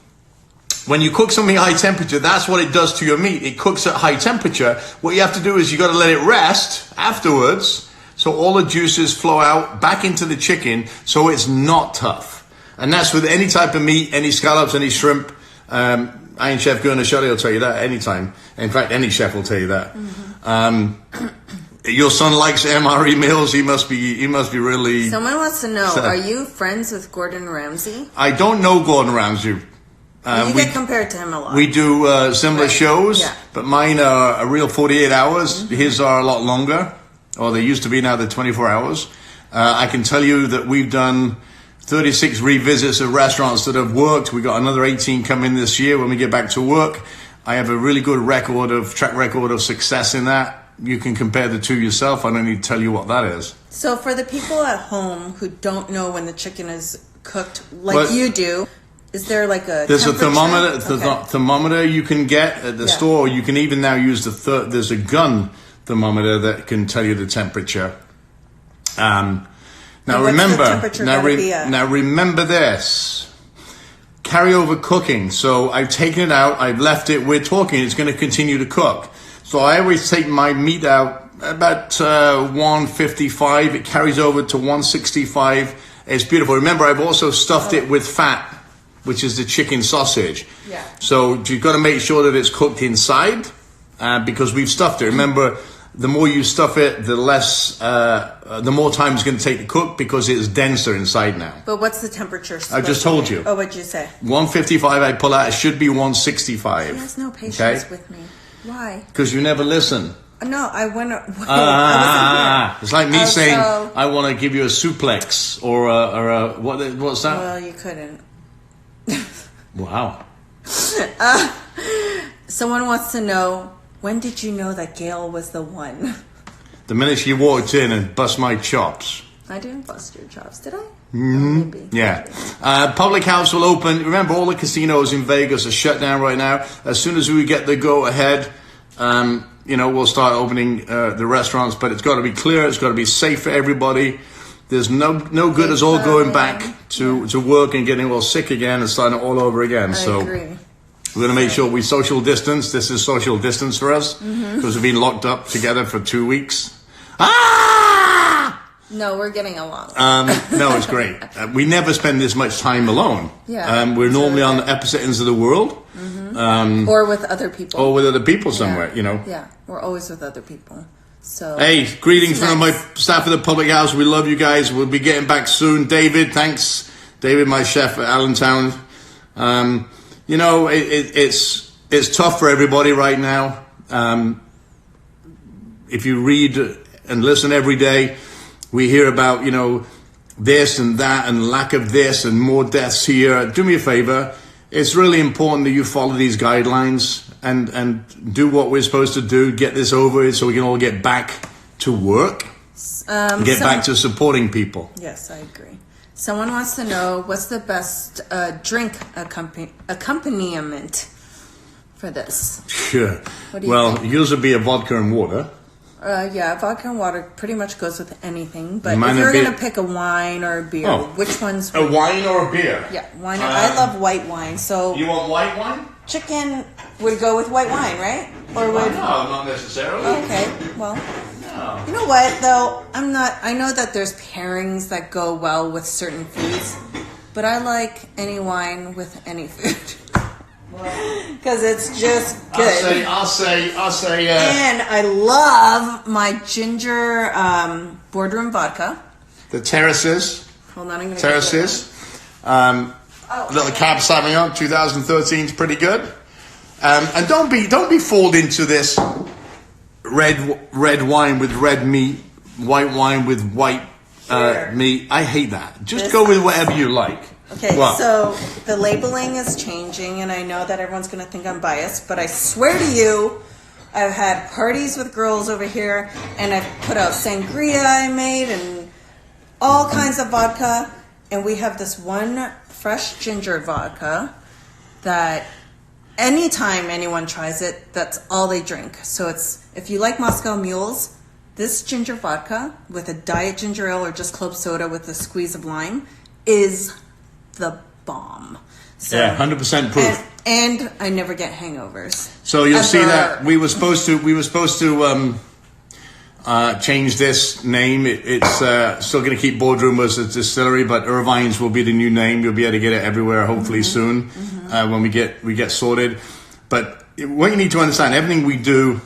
when you cook something high temperature, that's what it does to your meat. It cooks at high temperature. What you have to do is you got to let it rest afterwards, so all the juices flow out back into the chicken, so it's not tough. And that's with any type of meat, any scallops, any shrimp. Iron Chef Gerda Shelley will tell you that anytime. In fact, any chef will tell you that. Mm-hmm. Your son likes MRE meals. He must be really. Someone wants to know: are you friends with Gordon Ramsay? I don't know Gordon Ramsay. You get compared to him a lot. We do similar shows, yeah. But mine are a real 48 hours. Mm-hmm. His are a lot longer, or they used to be. Now they're 24 hours. I can tell you that we've done 36 revisits of restaurants that have worked. We got another 18 coming this year when we get back to work. I have a really good track record of success in that. You can compare the two yourself. I don't need to tell you what that is. So for the people at home who don't know when the chicken is cooked like you do, is there like a There's a thermometer. Okay. Thermometer you can get at the store. You can even now use there's a gun thermometer that can tell you the temperature. Now remember this. Carryover cooking. So I've taken it out. I've left it. We're talking. It's going to continue to cook. So I always take my meat out about 155. It carries over to 165. It's beautiful. Remember, I've also stuffed it with fat, which is the chicken sausage. Yeah. So you've got to make sure that it's cooked inside because we've stuffed it. Remember, the more you stuff it, the more time it's going to take to cook because it's denser inside now. But what's the temperature? I just told you. Oh, what'd you say? 155 I pull out. It should be 165. He has no patience with me. Why? Because you never listen. No, I went. It's like me saying, I want to give you a suplex or a what's that? Well, you couldn't. Wow. Someone wants to know, when did you know that Gail was the one? The minute she walked in and bust my chops. I didn't bust your chops, did I? Mm-hmm. Maybe. Yeah. Public house will open. Remember, all the casinos in Vegas are shut down right now. As soon as we get the go ahead, we'll start opening the restaurants. But it's got to be clear. It's got to be safe for everybody. There's no good as all going back to work and getting all sick again and starting all over again. I agree. We're going to make sure we social distance. This is social distance for us because we've been locked up together for 2 weeks. No, we're getting along. No, it's great. We never spend this much time alone. Yeah. We're normally on the opposite ends of the world. Or with other people. Or with other people somewhere, Yeah, we're always with other people. So. Hey, greetings from my staff at the Public House. We love you guys. We'll be getting back soon. David, thanks. David, my chef at Allentown. It's tough for everybody right now. If you read and listen every day, we hear about, this and that and lack of this and more deaths here. Do me a favor. It's really important that you follow these guidelines and do what we're supposed to do, get this over so we can all get back to work and get back to supporting people. Yes, I agree. Someone wants to know what's the best drink accompaniment for this. Sure. What do you Well, think? yours would be a vodka and water. Yeah, vodka and water pretty much goes with anything. But Mine if you're would be- going to pick a wine or a beer, which one's... A wine or a beer? Yeah, wine. I love white wine. So You want white wine? chicken would go with white wine, right? Or No, would... not necessarily. Okay, well... No. You know what, though? I know that there's pairings that go well with certain foods, but I like any wine with any food. Because it's just good. I'll say. And I love my ginger boardroom vodka. The terraces. Hold on, I'm going to Terraces. Little Cab Sauvignon 2013 is pretty good. And don't be fooled into this red wine with red meat, white wine with white meat. I hate that. Just go with whatever you like. Okay, What? so the labeling is changing, and I know that everyone's going to think I'm biased, but I swear to you, I've had parties with girls over here, and I've put out sangria I made and all kinds of vodka, and we have this one fresh ginger vodka that anytime anyone tries it, that's all they drink. So it's, if you like Moscow Mules, this ginger vodka with a diet ginger ale or just club soda with a squeeze of lime is the bomb. So, Yeah, 100% proof. And I never get hangovers. So you'll see Ever. that we were supposed to change this name. It's still going to keep Boardroom as a distillery, but Irvine's will be the new name. You'll be able to get it everywhere, hopefully soon, when we get sorted. But what you need to understand, everything we do,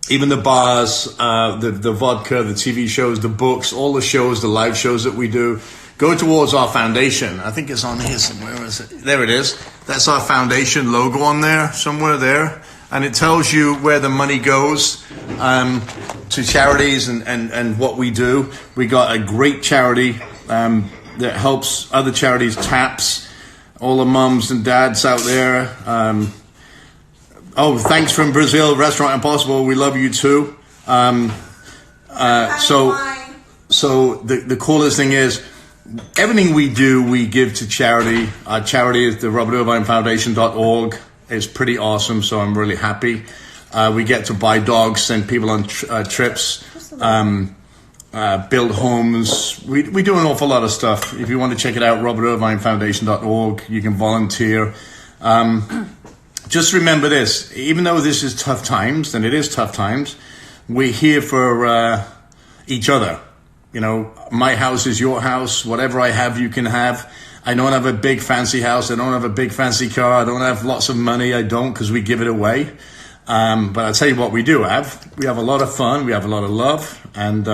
even the bars, the vodka, the TV shows, the books, all the shows, the live shows that we do, go towards our foundation. I think it's on here somewhere. Where is it? There it is. That's our foundation logo on there, somewhere there. And it tells you where the money goes to charities and what we do. We got a great charity that helps other charities, TAPS, all the mums and dads out there. Thanks from Brazil, Restaurant Impossible. We love you too. So the coolest thing is, everything we do, we give to charity. Our charity is the RobertIrvineFoundation.org. It's pretty awesome, so I'm really happy. We get to buy dogs, send people on trips, build homes. We do an awful lot of stuff. If you want to check it out, RobertIrvineFoundation.org. You can volunteer. Just remember this. Even though this is tough times, and it is tough times, we're here for each other. You know, my house is your house. Whatever I have, you can have. I don't have a big fancy house. I don't have a big fancy car. I don't have lots of money. I don't, because we give it away. But I'll tell you what we do have. We have a lot of fun. We have a lot of love. And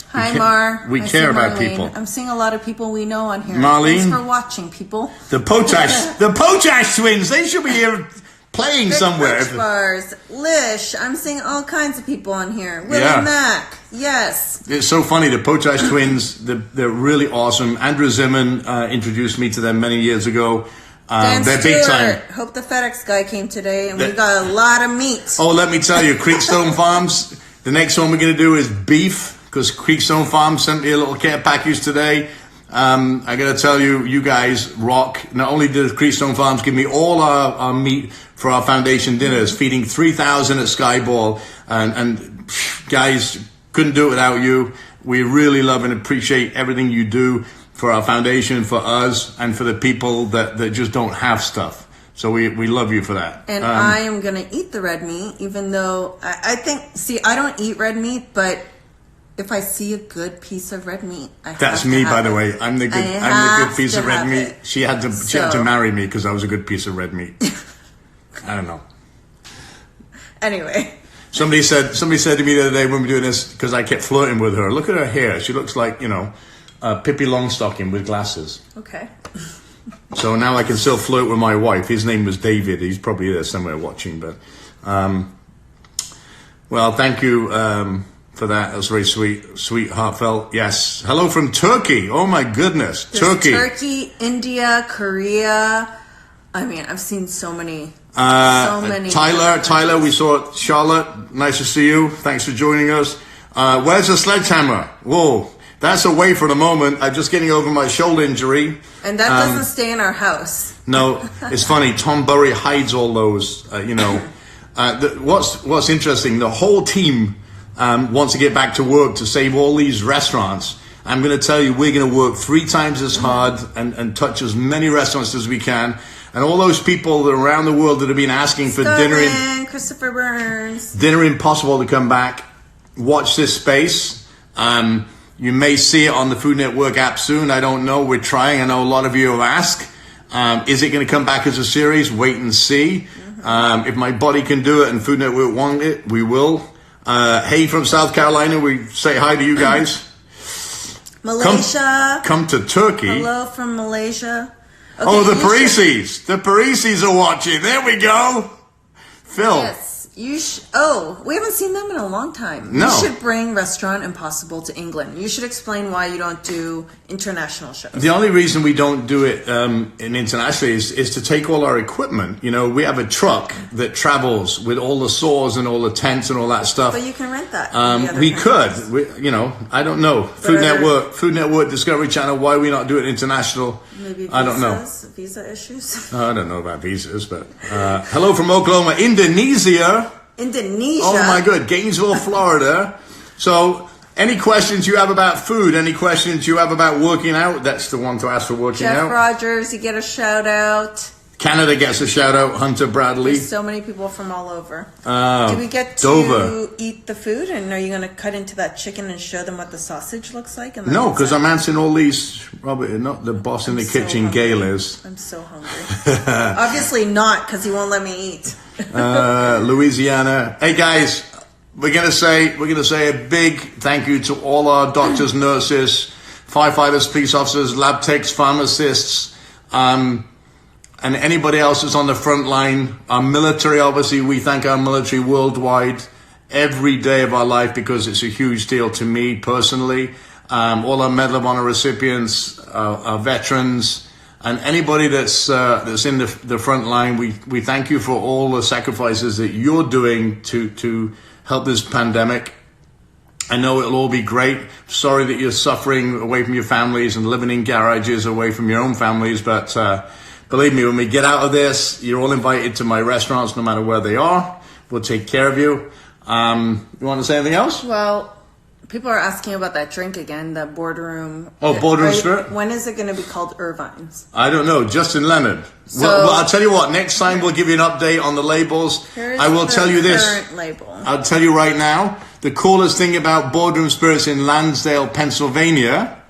Hi, Mar. We I care see about Marlene. people. I'm seeing a lot of people we know on here. Marlene? Thanks for watching, people. The Potash twins, they should be here playing somewhere. Rich Bars, Lish. I'm seeing all kinds of people on here. Willie Yeah. Mack. Yes. It's so funny. The Potash twins, they're really awesome. Andrew Zimmern introduced me to them many years ago. Dan They're Stewart. big time. Hope the FedEx guy came today, and we got a lot of meat. Oh, let me tell you, Creekstone Farms, the next one we're going to do is beef, because Creekstone Farms sent me a little care package today. I got to tell you, you guys rock. Not only did Creekstone Farms give me all our meat for our foundation dinners, feeding 3,000 at Skyball, and guys, couldn't do it without you. We really love and appreciate everything you do for our foundation, for us, and for the people that just don't have stuff. So we love you for that. And I am going to eat the red meat, even though I think, I don't eat red meat, but if I see a good piece of red meat, I have That's to me, have by the it. way. I'm the good piece of red meat. She had to marry me because I was a good piece of red meat. I don't know. Anyway. Somebody said to me the other day when we were doing this, because I kept flirting with her. Look at her hair. She looks like, Pippi Longstocking with glasses. Okay. So now I can still flirt with my wife. His name was David. He's probably there somewhere watching. But, well, thank you for that. That was very sweet, heartfelt. Yes. Hello from Turkey. Oh, my goodness. Turkey. Turkey, India, Korea. I mean, I've seen so many. Tyler, we saw Charlotte. Nice to see you. Thanks for joining us. Where's the sledgehammer? Whoa. that's away for the moment. I'm just getting over my shoulder injury. And that doesn't stay in our house. No, it's funny. Tom Burry hides all those, what's interesting, the whole team wants to get back to work to save all these restaurants. I'm going to tell you, we're going to work 3 times as hard and touch as many restaurants as we can. And all those people around the world that have been asking for Christopher Burns. Dinner Impossible to come back, watch this space. You may see it on the Food Network app soon. I don't know. We're trying. I know a lot of you have asked. Is it going to come back as a series? Wait and see. If my body can do it and Food Network want it, we will. Hey from South Carolina, we say hi to you guys. Malaysia. Come to Turkey. Hello from Malaysia. Okay, the Parisis. The Parisis are watching. There we go. Phil. Yes. We haven't seen them in a long time. No. You should bring Restaurant Impossible to England. You should explain why you don't do international shows. The only reason we don't do it internationally is to take all our equipment. We have a truck that travels with all the saws and all the tents and all that stuff. But you can rent that. We could. I don't know. Food Network, Discovery Channel, why we not do it international? Maybe visas, I don't know. Visa issues? I don't know about visas, but hello from Oklahoma. Indonesia. Oh my God, Gainesville, Florida. So, any questions you have about food? Any questions you have about working out? That's the one to ask for working out. Jeff Rogers, you get a shout out. Canada gets a shout out. Hunter Bradley. There's so many people from all over. Do we get to Dover. eat the food? And are you going to cut into that chicken and show them what the sausage looks like? No, because I'm answering all these. Probably not the boss in the kitchen, hungry. Gail is. I'm so hungry. Obviously not, because he won't let me eat. Louisiana. Hey guys, we're gonna say a big thank you to all our doctors, nurses, firefighters, police officers, lab techs, pharmacists, and anybody else that's on the front line. Our military, obviously, we thank our military worldwide every day of our life because it's a huge deal to me personally. All our Medal of Honor recipients, our veterans, and anybody that's in the front line, we thank you for all the sacrifices that you're doing to help this pandemic. I know it'll all be great. Sorry that you're suffering away from your families and living in garages away from your own families, but believe me, when we get out of this, you're all invited to my restaurants, no matter where they are. We'll take care of you. You want to say anything else? Well, people are asking about that drink again, the boardroom. Oh, boardroom spirit? When is it going to be called Irvine's? I don't know. Justin Leonard. Well, I'll tell you what. Next time we'll give you an update on the labels. I will tell you this. Current label. I'll tell you right now. The coolest thing about boardroom spirits in Lansdale, Pennsylvania,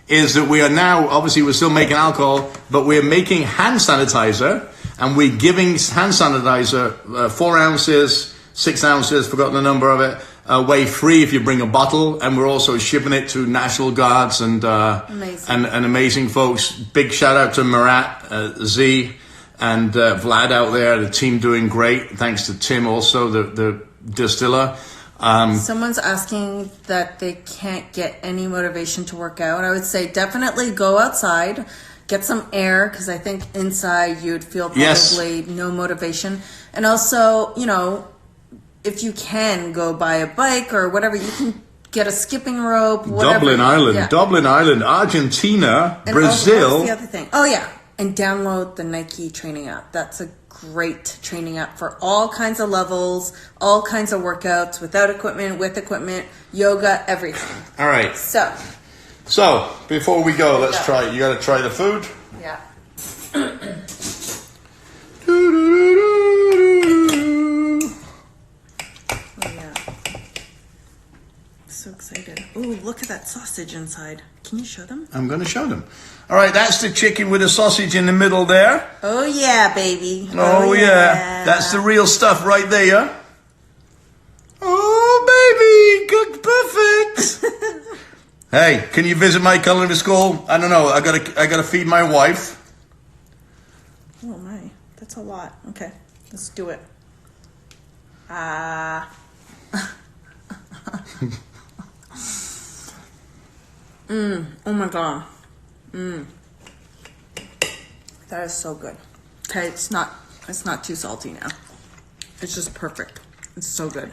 is that we are now, obviously we're still making alcohol, but we're making hand sanitizer, and we're giving hand sanitizer 4 ounces, 6 ounces, forgotten the number of it, away free if you bring a bottle, and we're also shipping it to National Guards and amazing folks. Big shout out to Marat, Z, and Vlad out there, the team doing great. Thanks to Tim also, the distiller. Someone's asking that they can't get any motivation to work out. I would say definitely go outside, get some air, because I think inside you'd feel probably no motivation. And also, if you can go buy a bike or whatever, you can get a skipping rope, whatever. Dublin Island, Argentina, and Brazil. Also, what's the other thing? Oh, yeah. And download the Nike training app. That's a great training app for all kinds of levels, all kinds of workouts, without equipment, with equipment, yoga, everything. All right. So before we go, let's try it. You got to try the food. Yeah. So excited. Ooh, look at that sausage inside. Can you show them? I'm going to show them. All right, that's the chicken with the sausage in the middle there. Oh, yeah, baby. Oh yeah. That's the real stuff right there. Oh, baby, cooked perfect. Hey, can you visit my culinary school? I don't know. I gotta feed my wife. Oh, my. That's a lot. Okay, let's do it. Oh my god. That is so good. Okay, it's not too salty now. It's just perfect. It's so good.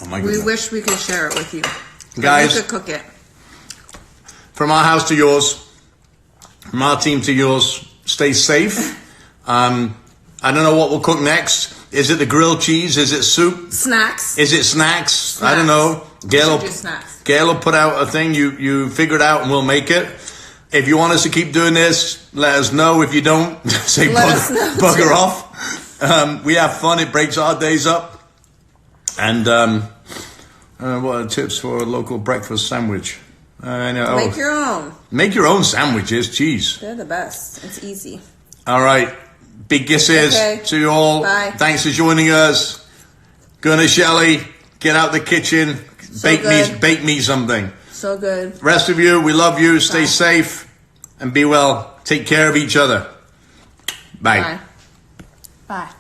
Oh my goodness. We wish we could share it with you. Guys, we could cook it. from our house to yours, from our team to yours, stay safe. I don't know what we'll cook next. Is it the grilled cheese? Is it soup? Snacks. Is it snacks? I don't know. Gail will put out a thing. You figure it out and we'll make it. If you want us to keep doing this, let us know. If you don't, say bugger off. We have fun. It breaks our days up. And what are tips for a local breakfast sandwich? Make your own. Make your own sandwiches. Jeez. They're the best. It's easy. All right. Big kisses to you all. Bye. Thanks for joining us. Gunnar, Shelley, get out the kitchen. Bake me something. So good. Rest of you, we love you. Stay safe and be well. Take care of each other. Bye. Bye.